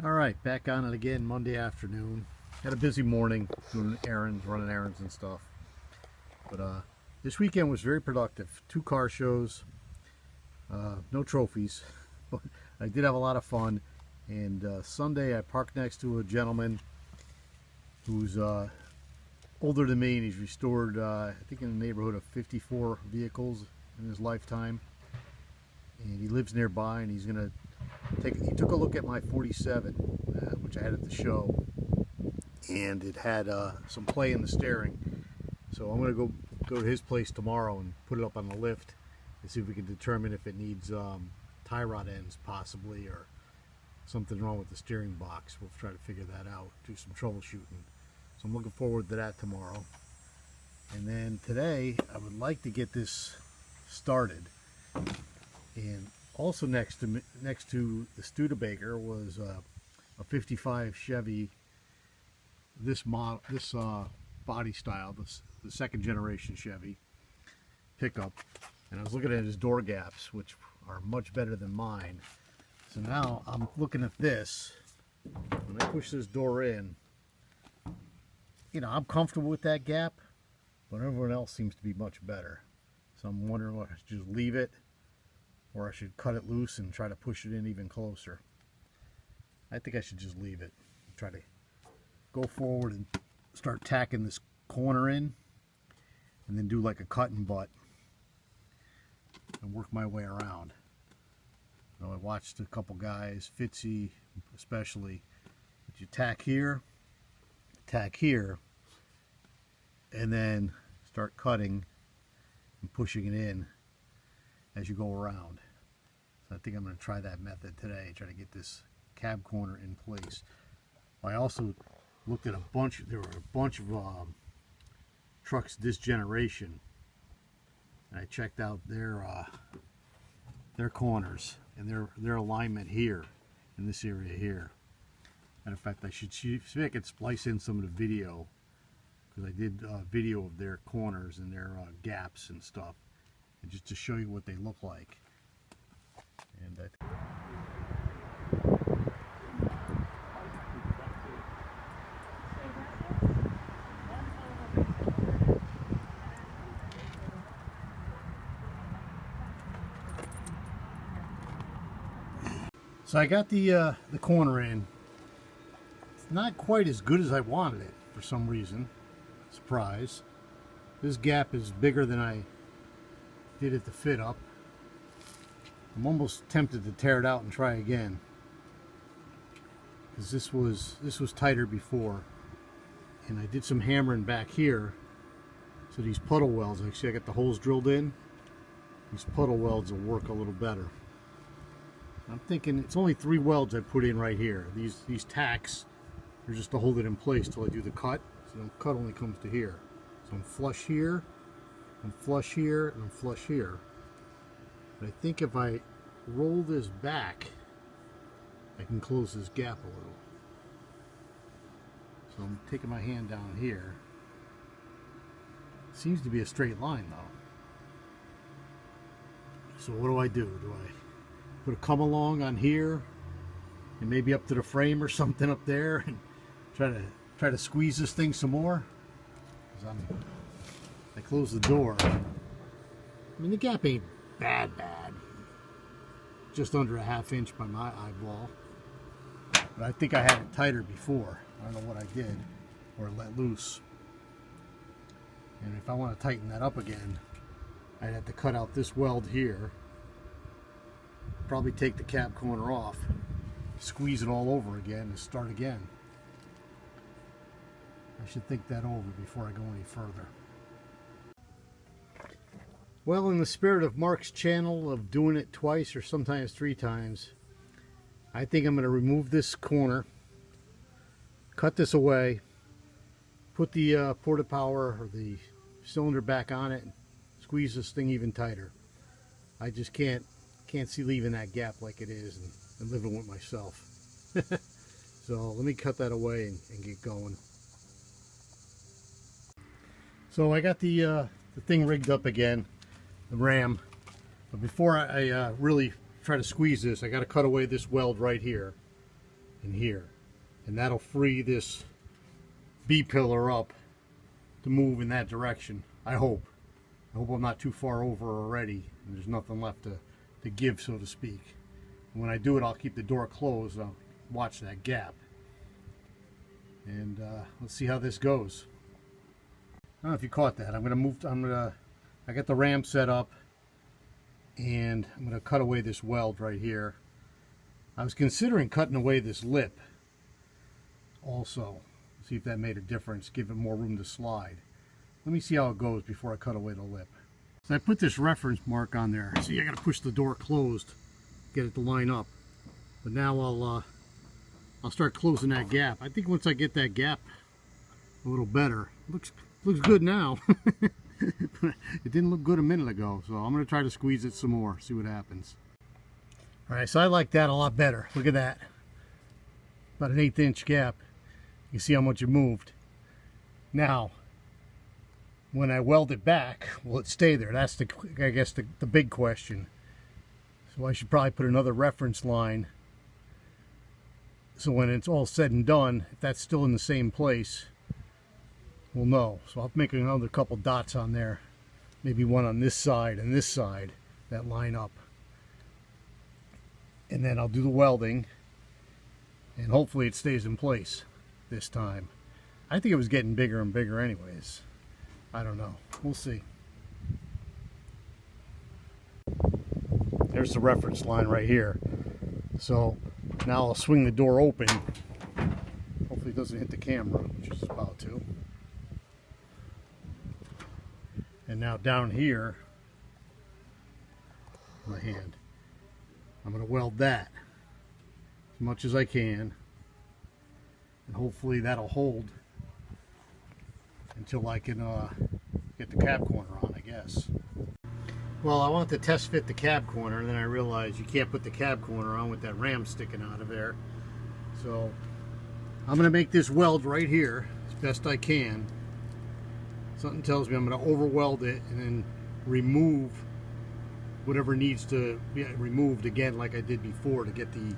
All right, back on it again Monday afternoon. Had a busy morning doing errands, running errands and stuff. But this weekend was very productive. 2 car shows, no trophies, but I did have a lot of fun. And Sunday I parked next to a gentleman who's older than me, and he's restored, I think, in the neighborhood of 54 vehicles in his lifetime. And he lives nearby, and he's gonna he took a look at my 47, which I had at the show, and it had some play in the steering. So I'm gonna go to his place tomorrow and put it up on the lift and see if we can determine if it needs tie rod ends possibly, or something wrong with the steering box. We'll try to figure that out, do some troubleshooting. So I'm looking forward to that tomorrow. And then today I would like to get this started. And also next to the Studebaker was a 55 Chevy, this body style, the second generation Chevy pickup. And I was looking at his door gaps, which are much better than mine. So now I'm looking at this. When I push this door in, you know, I'm comfortable with that gap, but everyone else seems to be much better. So I'm wondering whether I should just leave it, or I should cut it loose and try to push it in even closer. I think I should just leave it. Try to go forward and start tacking this corner in, and then do like a cut and butt and work my way around. You know, I watched a couple guys, Fitzy especially, but you tack here, and then start cutting and pushing it in as you go around. So I think I'm going to try that method today, try to get this cab corner in place. I also looked at there were a bunch of trucks this generation, and I checked out their corners and their alignment here in this area here. And in fact, I should see if I could splice in some of the video, because I did video of their corners and their gaps and stuff, and just to show you what they look like. And so I got the corner in. It's not quite as good as I wanted it for some reason. Surprise. This gap is bigger than I did it to fit up. I'm almost tempted to tear it out and try again, because this was tighter before. And I did some hammering back here, so these puddle welds, actually I got the holes drilled in, these puddle welds will work a little better. I'm thinking it's only 3 welds I put in right here. These tacks are just to hold it in place till I do the cut. So the cut only comes to here. So I'm flush here, I'm flush here, and I'm flush here. But I think if I roll this back, I can close this gap a little. So I'm taking my hand down here. It seems to be a straight line though. So what do? Do I put a come along on here and maybe up to the frame or something up there and try to squeeze this thing some more? I close the door. I mean, the gap ain't bad. Just under a ½ inch by my eyeball. But I think I had it tighter before. I don't know what I did, or let loose. And if I want to tighten that up again, I'd have to cut out this weld here, probably take the cab corner off, squeeze it all over again, and start again. I should think that over before I go any further. Well, in the spirit of Mark's channel of doing it twice or sometimes 3 times, I think I'm going to remove this corner, cut this away, put the porta power or the cylinder back on it, and squeeze this thing even tighter. I just can't see leaving that gap like it is and living with myself. So let me cut that away and get going. So I got the thing rigged up again, the ram, but before I really try to squeeze this, I got to cut away this weld right here, in here. And that'll free this B-pillar up to move in that direction. I hope. I hope I'm not too far over already and there's nothing left to give, so to speak. And when I do it, I'll keep the door closed. I'll watch that gap. And let's see how this goes. I don't know if you caught that. I got the ram set up and I'm gonna cut away this weld right here. I was considering cutting away this lip also. See if that made a difference, give it more room to slide. Let me see how it goes before I cut away the lip. So I put this reference mark on there. See, I gotta push the door closed, get it to line up. But now I'll start closing that gap. I think once I get that gap a little better, looks good now. It didn't look good a minute ago, so I'm gonna try to squeeze it some more, see what happens. All right, so I like that a lot better. Look at that, about an 1/8 inch gap. You see how much it moved. Now, when I weld it back, will it stay there? That's I guess the big question. So I should probably put another reference line. So when it's all said and done, if that's still in the same place, we'll know. So I'll make another couple dots on there. Maybe one on this side and this side that line up. And then I'll do the welding. And hopefully it stays in place this time. I think it was getting bigger and bigger anyways. I don't know. We'll see. There's the reference line right here. So now I'll swing the door open. Hopefully it doesn't hit the camera, which is about to. And now down here, my hand, I'm going to weld that as much as I can. And hopefully that'll hold until I can get the cab corner on, I guess. Well, I wanted to test fit the cab corner, and then I realized you can't put the cab corner on with that ram sticking out of there. So I'm going to make this weld right here as best I can. Something tells me I'm going to over weld it and then remove whatever needs to be removed again, like I did before, to get the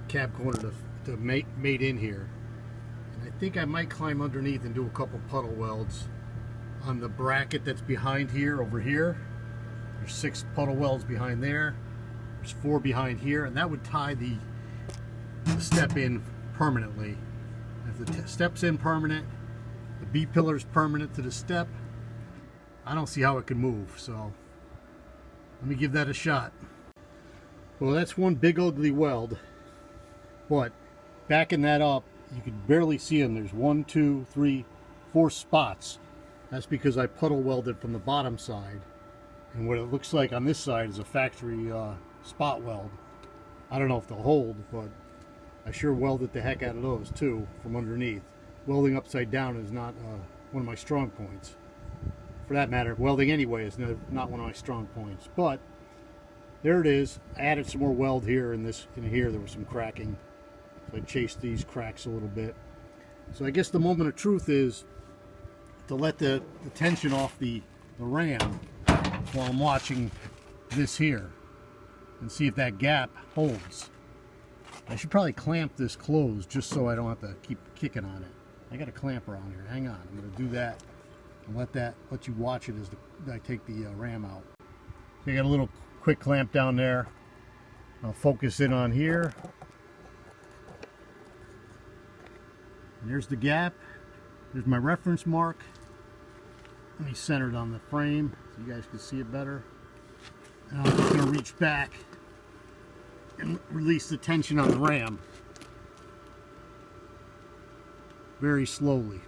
cab corner to mate in here. And I think I might climb underneath and do a couple puddle welds on the bracket that's behind here, over here. There's 6 puddle welds behind there. There's 4 behind here, and that would tie the step in permanently. If the step's in permanent, the B-pillar's permanent to the step, I don't see how it can move, so let me give that a shot. Well, that's one big ugly weld, but backing that up, you can barely see them. There's 1, 2, 3, 4 spots. That's because I puddle welded from the bottom side, and what it looks like on this side is a factory spot weld. I don't know if they'll hold, but I sure welded the heck out of those too from underneath. Welding upside down is not one of my strong points. For that matter, welding anyway is not one of my strong points. But there it is. I added some more weld here, and in here there was some cracking. So I chased these cracks a little bit. So I guess the moment of truth is to let the tension off the ram while I'm watching this here and see if that gap holds. I should probably clamp this closed just so I don't have to keep kicking on it. I got a clamper on here. Hang on, I'm going to do that and let you watch it as I take the ram out. So I got a little quick clamp down there. I'll focus in on here. And there's the gap. There's my reference mark. Let me center it on the frame so you guys can see it better. And I'm just going to reach back and release the tension on the ram very slowly.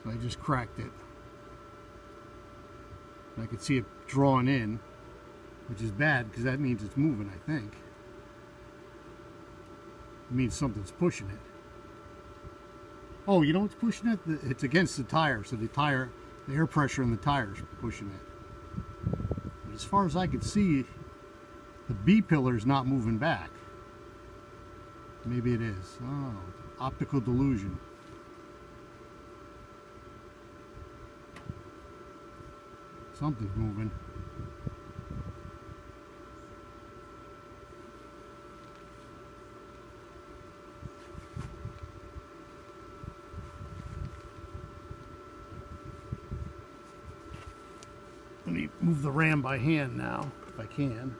So I just cracked it. And I can see it drawing in, which is bad because that means it's moving, I think. It means something's pushing it. Oh, you know what's pushing it? It's against the tire, so the air pressure in the tire is pushing it. But as far as I can see, the B-pillar is not moving back. Maybe it is. Oh, optical delusion. Something's moving. move the ram by hand now, if I can.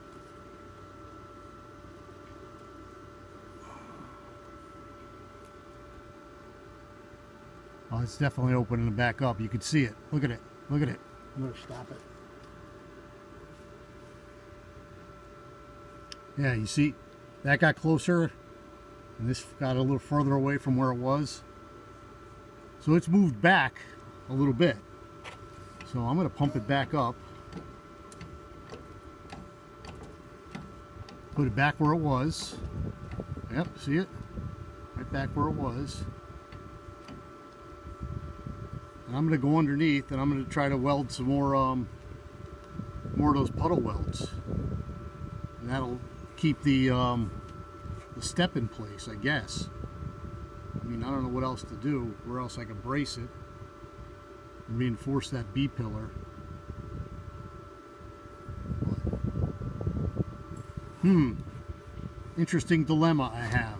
Oh, it's definitely opening it back up. You can see it. Look at it. Look at it. I'm going to stop it. Yeah, you see, that got closer, and this got a little further away from where it was. So it's moved back a little bit. So I'm going to pump it back up. Put it back where it was. Yep, see it? Right back where it was. And I'm going to go underneath and I'm going to try to weld some more of those puddle welds. And that'll keep the step in place, I guess. I mean, I don't know what else to do, where else I can brace it and reinforce that B pillar. Interesting dilemma I have.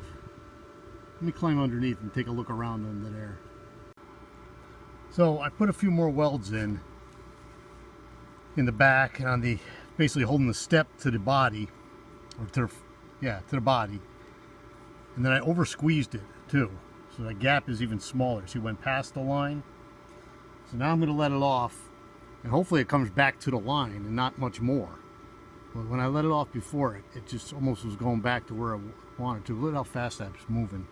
Let me climb underneath and take a look around under there. So I put a few more welds in the back on the, basically holding the step to the body, or to the body, and then I over squeezed it too, so the gap is even smaller. See, it went past the line. So now I'm going to let it off, and hopefully it comes back to the line and not much more. But when I let it off before, it just almost was going back to where I wanted to. Look at how fast that's moving.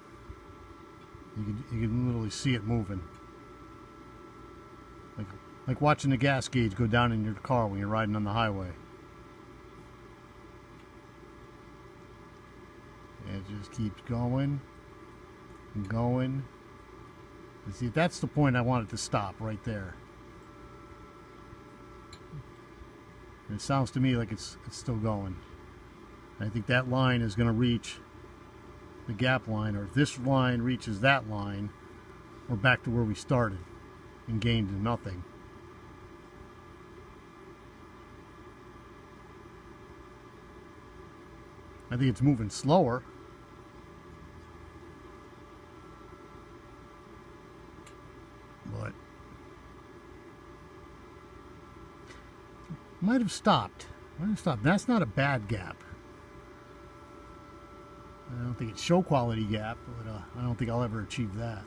You can literally see it moving. Like watching the gas gauge go down in your car when you're riding on the highway. It just keeps going and going. You see, that's the point I want it to stop, right there. And it sounds to me like it's still going. I think that line is going to reach the gap line, or if this line reaches that line, we're back to where we started and gained nothing. I think it's moving slower. But might have stopped. That's not a bad gap. I don't think it's show quality gap, but I don't think I'll ever achieve that.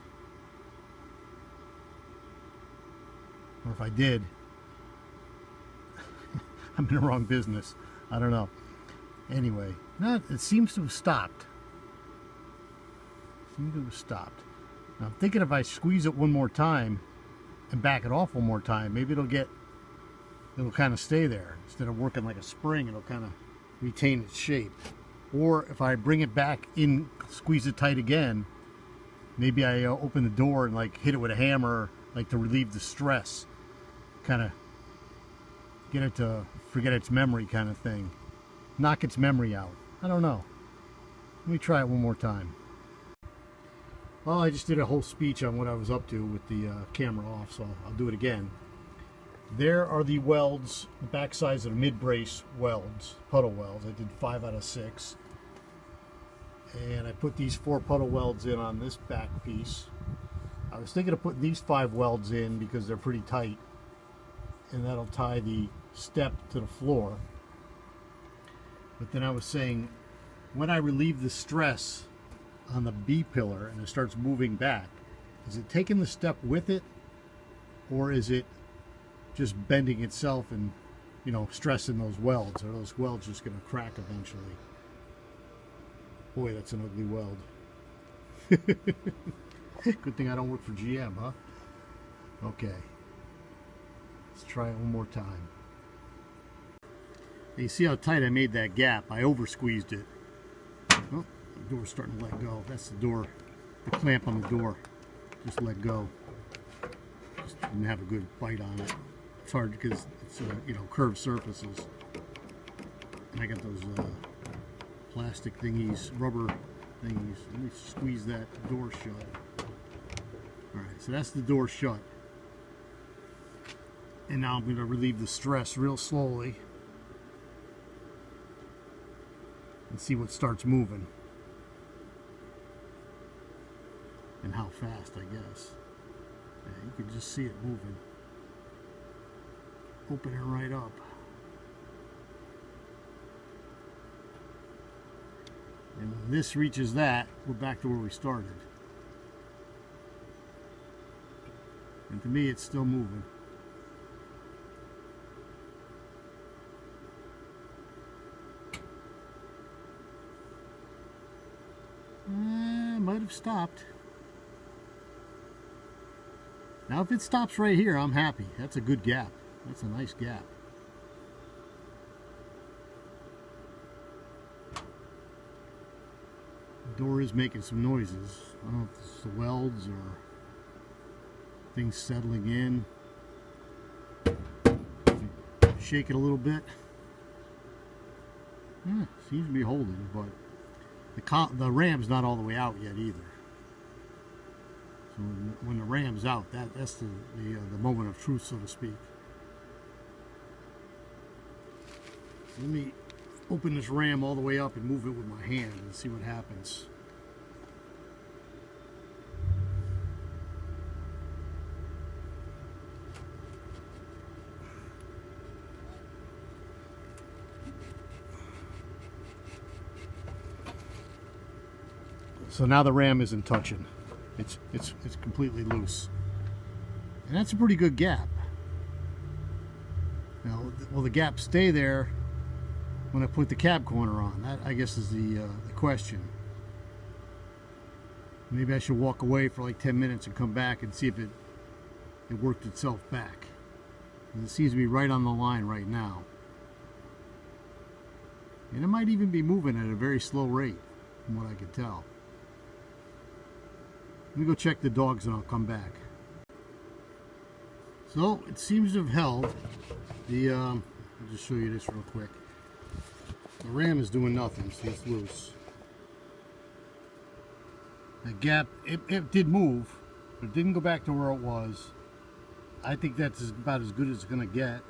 Or if I did, I'm in the wrong business. I don't know. Anyway, it seems to have stopped. Now I'm thinking if I squeeze it one more time and back it off one more time, maybe it'll kind of stay there. Instead of working like a spring, it'll kind of retain its shape. Or if I bring it back in, squeeze it tight again, maybe I open the door and like hit it with a hammer, like to relieve the stress, kind of get it to forget its memory, kind of thing. Knock its memory out. I don't know. Let me try it one more time. Well, I just did a whole speech on what I was up to with the camera off, so I'll do it again. There are the welds, the back sides of the mid-brace welds, puddle welds. I did 5 out of 6. And I put these 4 puddle welds in on this back piece. I was thinking of putting these 5 welds in because they're pretty tight, and that'll tie the step to the floor. But then I was saying, when I relieve the stress on the B pillar and it starts moving back, is it taking the step with it, or is it just bending itself and, you know, stressing those welds? Are those welds just going to crack eventually? Boy, that's an ugly weld. Good thing I don't work for GM, huh? Okay. Let's try it one more time. You see how tight I made that gap? I over squeezed it. Oh, the door's starting to let go. That's the door. The clamp on the door just let go. Just didn't have a good bite on it. It's hard because it's you know, curved surfaces. And I got those plastic thingies, rubber thingies. Let me squeeze that door shut. Alright, so that's the door shut. And now I'm going to relieve the stress real slowly and see what starts moving. And how fast, I guess. Yeah, you can just see it moving. Open it right up. When this reaches that, we're back to where we started. And to me, it's still moving. Might have stopped. Now if it stops right here, I'm happy. That's a good gap. That's a nice gap. The door is making some noises. I don't know if it's the welds or things settling in. Shake it a little bit. Seems to be holding, but the ram's not all the way out yet either. So when the ram's out, that's the moment of truth, so to speak. So let me open this ram all the way up and move it with my hand and see what happens. So now the ram isn't touching. It's completely loose. And that's a pretty good gap. Now, will the gap stay there when I put the cab corner on? That, I guess, is the question. Maybe I should walk away for like 10 minutes and come back and see if it worked itself back. And it seems to be right on the line right now. And it might even be moving at a very slow rate, from what I can tell. Let me go check the dogs and I'll come back. So it seems to have held. I'll just show you this real quick. The ram is doing nothing, see, it's loose. The gap, it did move, but it didn't go back to where it was. I think that's about as good as it's going to get.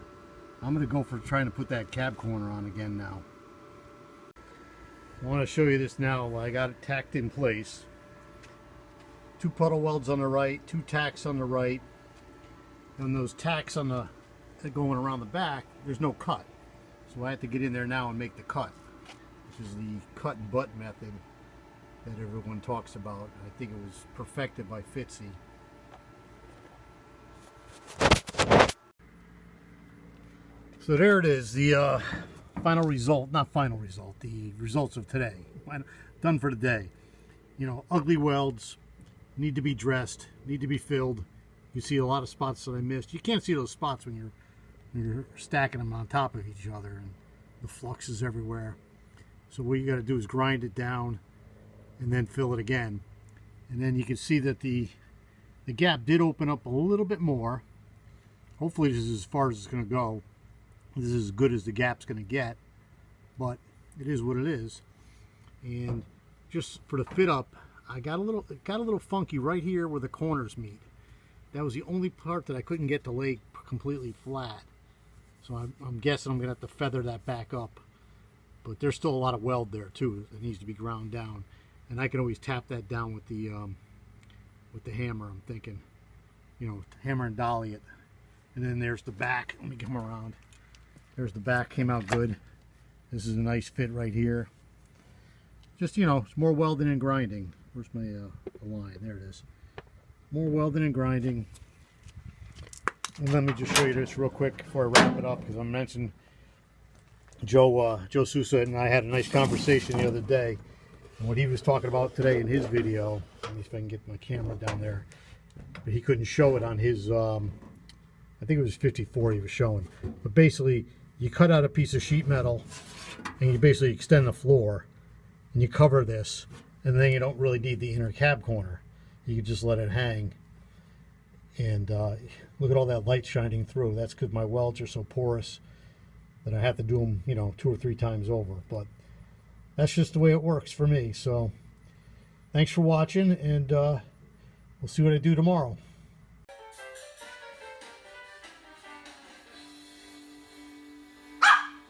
I'm going to go for trying to put that cab corner on again now. I want to show you this now. I got it tacked in place. 2 puddle welds on the right, 2 tacks on the right, and those tacks on the going around the back, there's no cut. So I have to get in there now and make the cut, which is the cut and butt method that everyone talks about. I think it was perfected by Fitzy. So there it is, the final result, not final result, the results of today. Done for the day. You know, ugly welds, need to be dressed, need to be filled. You see a lot of spots that I missed. You can't see those spots when you're stacking them on top of each other, and the flux is everywhere. So what you got to do is grind it down and then fill it again. And then you can see that the gap did open up a little bit more. Hopefully this is as far as it's going to go. This is as good as the gap's going to get, but it is what it is. And just for the fit up, it got a little funky right here where the corners meet. That was the only part that I couldn't get the leg completely flat. So I'm guessing I'm gonna have to feather that back up. But there's still a lot of weld there too that needs to be ground down, and I can always tap that down with the hammer. I'm thinking, you know, hammer and dolly it. And then there's the back. Let me come around. There's the back. Came out good. This is a nice fit right here. Just, you know, it's more welding and grinding. Where's my line? There it is. More welding and grinding. And let me just show you this real quick before I wrap it up, because I mentioned Joe Sousa and I had a nice conversation the other day. And what he was talking about today in his video, let me see if I can get my camera down there, but he couldn't show it on his, I think it was 54 he was showing. But basically, you cut out a piece of sheet metal and you basically extend the floor and you cover this, and then you don't really need the inner cab corner. You can just let it hang. And look at all that light shining through. That's because my welds are so porous that I have to do them, you know, 2 or 3 times over. But that's just the way it works for me. So thanks for watching, and we'll see what I do tomorrow.